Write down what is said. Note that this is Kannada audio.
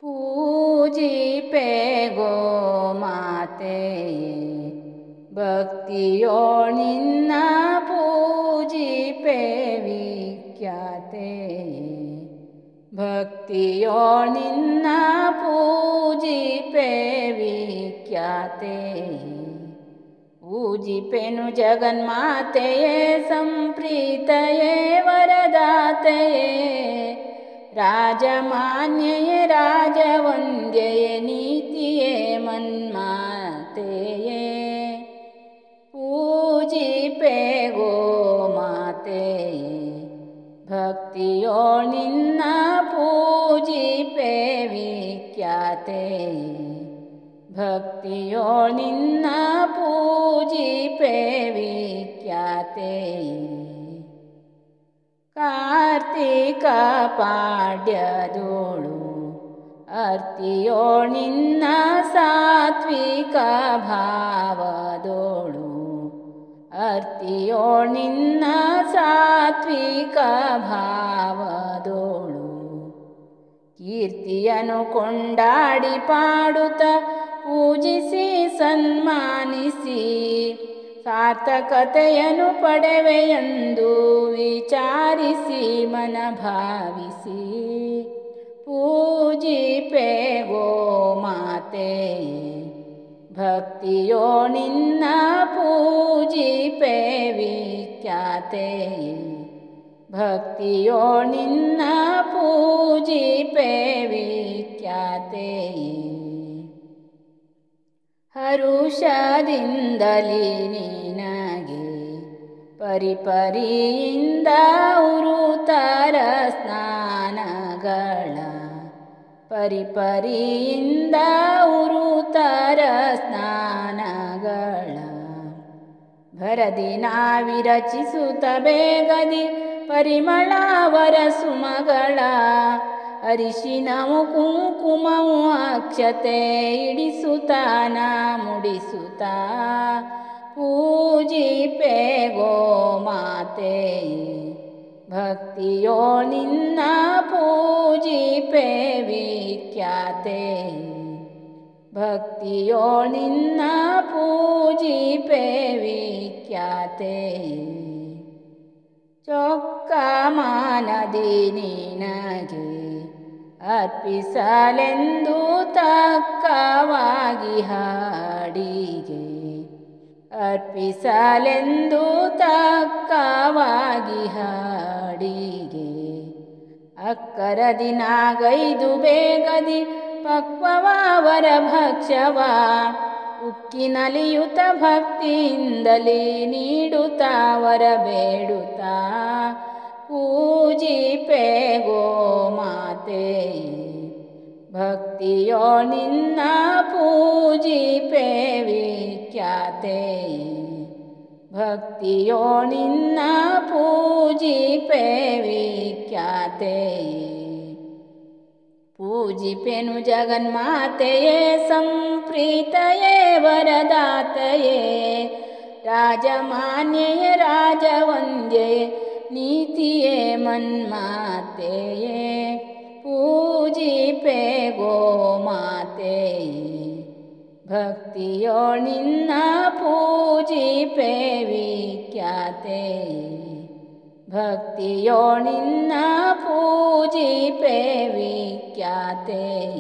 ಪೂಜಿಪೆ ಗೋಮಾತೆಯೇ ಭಕ್ತಿಯೋಳ್ ನಿನ್ನ ಪೂಜಿಪೆ ವಿಖ್ಯಾತೆಯೇ ಭಕ್ತಿಯೋಳ್ ನಿನ್ನ ಪೂಜಿಪೆ ವಿಖ್ಯಾತೆಯೇ ಪೂಜಿಪೆನು ಜಗನ್ಮಾತೆಯೇ ಸಂಪ್ರೀತಯೇ ವರದಾತೆಯೇ ರಾಜಮಾನ್ಯಯೇ ರಾಜವಂದ್ಯಯೇ ನೀತಿಯೇ ಮನ್ಮಾತೆಯೇ ಪೂಜಿಪೆ ಗೋಮಾತೆಯೇ ಭಕ್ತಿಯೋಳ್ ನಿನ್ನ ಪೂಜಿಪೆ ವಿಖ್ಯಾತೆಯೇ ಭಕ್ತಿಯೋಳ್ ನಿನ್ನ ಪೂಜಿಪೆ ವಿಖ್ಯಾತೆಯೇ ಕಾರ್ತಿಕ ಪಾಡ್ಯದೋಳು ಅರ್ತಿಯೋಳ್ ನಿನ್ನ ಸಾತ್ವಿಕ ಭಾವದೋಳು ಅರ್ತಿಯೋಳ್ ನಿನ್ನ ಸಾತ್ವಿಕ ಭಾವದೋಳು ಕೀರ್ತಿಯನ್ನು ಕೊಂಡಾಡಿ ಪಾಡುತ್ತ ಪೂಜಿಸಿ ಸನ್ಮಾನಿಸಿ ಸಾರ್ಥಕತೆಯನ್ನು ಪಡೆವೆಯೆಂದು ವಿಚಾರಿಸಿ ಮನಭಾವಿಸಿ ಪೂಜಿಪೆ ಗೋಮಾತೆಯೇ ಭಕ್ತಿಯೋಳ್ ನಿನ್ನ ಪೂಜಿಪೆ ವಿಖ್ಯಾತೆಯೇ ಭಕ್ತಿಯೋಳ್ ನಿನ್ನ ಪೂಜಿಪೆ ವಿಖ್ಯಾತೆಯೇ ಹರುಷದಿಂದಲಿ ನಿನಗೆ ಪರಿಪರಿಯಿಂದ ಉರುತರ ಸ್ನಾನಗಳ ಪರಿಪರಿಯಿಂದ ಉರುತರ ಸ್ನಾನಗಳ ಭರದಿನ ವಿರಚಿಸುತ್ತ ಬೇಗದಿ ಪರಿಮಳವರ ಸುಮಗಳ ಅರಿಶಿನವು ಕುಂಕುಮವು ಅಕ್ಷತೆ ಇಡಿಸುತ್ತಾನ ಮುಡಿಸುತ್ತ ಪೂಜಿಪೆ ಗೋಮಾತೆಯೇ ಭಕ್ತಿಯೋಳ್ ನಿನ್ನ ಪೂಜಿಪೆ ವಿಖ್ಯಾತೆಯೇ ಭಕ್ತಿಯೋಳ್ ನಿನ್ನ ಪೂಜಿಪೆ ವಿಖ್ಯಾತೆಯೇ ಚೊಕ್ಕ ಮಾನದಿ ನಿನಗೆ ಅರ್ಪಿಸಲೆಂದು ತಕ್ಕವಾಗಿ ಹಾಡಿಗೆ ಅರ್ಪಿಸಲೆಂದು ತಕ್ಕವಾಗಿ ಹಾಡಿಗೆ ಅಕ್ಕರದಿ ನಾಗೈದು ಬೇಗದಿ ಪಕ್ವವರ ಭಕ್ಷ್ಯವ ಉಕ್ಕಿನಲಿಯುತ ಭಕ್ತಿಯಿಂದಲೇ ನೀಡುತ್ತಾ ವರ ಬೇಡುತ್ತಾ ಪೂಜಿಪೆ ಗೋಮಾತೆಯೇ ಭಕ್ತಿಯೋಳ್ ನಿನ್ನ ಪೂಜಿಪೆ ವಿಖ್ಯಾತೆಯೇ ಭಕ್ತಿಯೋಳ್ ನಿನ್ನ ಪೂಜಿಪೆ ವಿಖ್ಯಾತೆಯೇ ಪೂಜಿಪೆನು ಜಗನ್ಮಾತೆಯೇ ಸಂಪ್ರೀತಯೇ ವರದಾತೆಯೇ ರಾಜಮಾನ್ಯಯೇ ರಾಜವಂದ್ಯಯೇ ನೀತಿಯೇ ಮನ್ಮಾತೆಯೇ ಪೂಜಿಪೆ ಗೋಮಾತೆಯೇ ಭಕ್ತಿಯೋಳ್ ನಿನ್ನ ಪೂಜಿಪೆ ವಿಖ್ಯಾತೆಯೇ ಭಕ್ತಿಯೋಳ್ ನಿನ್ನ ಪೂಜಿಪೆ ವಿಖ್ಯಾತೆಯೇ